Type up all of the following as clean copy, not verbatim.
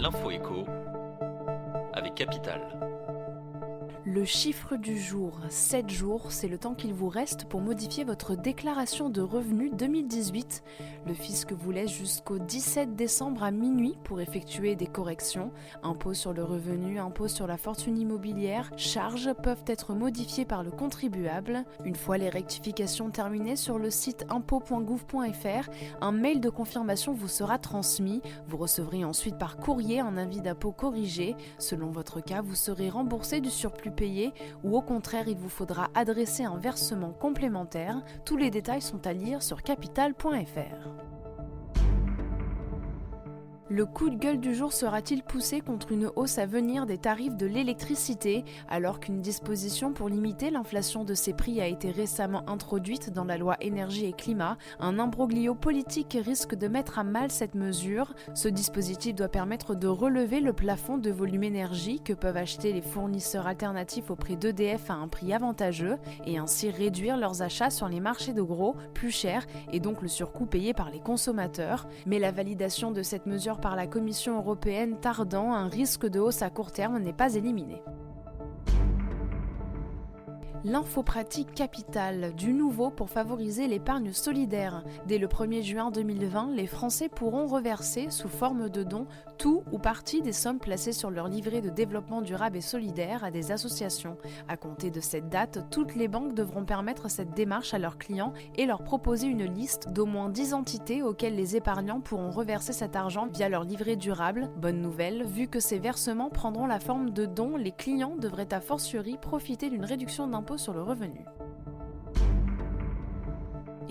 L'info écho avec Capital. Le chiffre du jour, 7 jours, c'est le temps qu'il vous reste pour modifier votre déclaration de revenus 2018. Le fisc vous laisse jusqu'au 17 décembre à minuit pour effectuer des corrections. Impôt sur le revenu, impôt sur la fortune immobilière, charges peuvent être modifiées par le contribuable. Une fois les rectifications terminées, sur le site impôt.gouv.fr, un mail de confirmation vous sera transmis. Vous recevrez ensuite par courrier un avis d'impôt corrigé. Selon votre cas, vous serez remboursé du surplus payé ou au contraire il vous faudra adresser un versement complémentaire. Tous les détails sont à lire sur capital.fr. Le coup de gueule du jour sera-t-il poussé contre une hausse à venir des tarifs de l'électricité, alors qu'une disposition pour limiter l'inflation de ces prix a été récemment introduite dans la loi énergie et climat? Un imbroglio politique risque de mettre à mal cette mesure. Ce dispositif doit permettre de relever le plafond de volume énergie que peuvent acheter les fournisseurs alternatifs auprès d'EDF à un prix avantageux et ainsi réduire leurs achats sur les marchés de gros, plus chers et donc le surcoût payé par les consommateurs. Mais la validation de cette mesure par la Commission européenne tardant, un risque de hausse à court terme n'est pas éliminé. L'info pratique Capital, du nouveau pour favoriser l'épargne solidaire. Dès le 1er juin 2020, les Français pourront reverser, sous forme de dons, tout ou partie des sommes placées sur leur livret de développement durable et solidaire à des associations. À compter de cette date, toutes les banques devront permettre cette démarche à leurs clients et leur proposer une liste d'au moins 10 entités auxquelles les épargnants pourront reverser cet argent via leur livret durable. Bonne nouvelle, vu que ces versements prendront la forme de dons, les clients devraient a fortiori profiter d'une réduction d'impôt sur le revenu.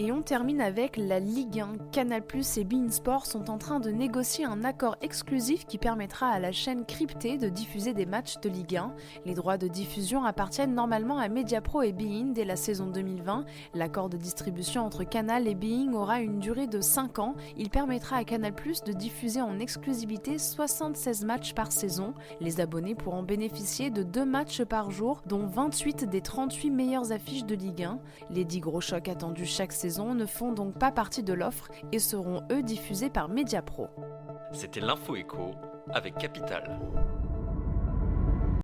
Et on termine avec la Ligue 1. Canal+ et beIN Sport sont en train de négocier un accord exclusif qui permettra à la chaîne cryptée de diffuser des matchs de Ligue 1. Les droits de diffusion appartiennent normalement à Mediapro et beIN dès la saison 2020. L'accord de distribution entre Canal et beIN aura une durée de 5 ans. Il permettra à Canal+ de diffuser en exclusivité 76 matchs par saison. Les abonnés pourront bénéficier de 2 matchs par jour, dont 28 des 38 meilleures affiches de Ligue 1. Les 10 gros chocs attendus chaque saison ne font donc pas partie de l'offre et seront eux diffusés par Mediapro. C'était l'info écho avec Capital.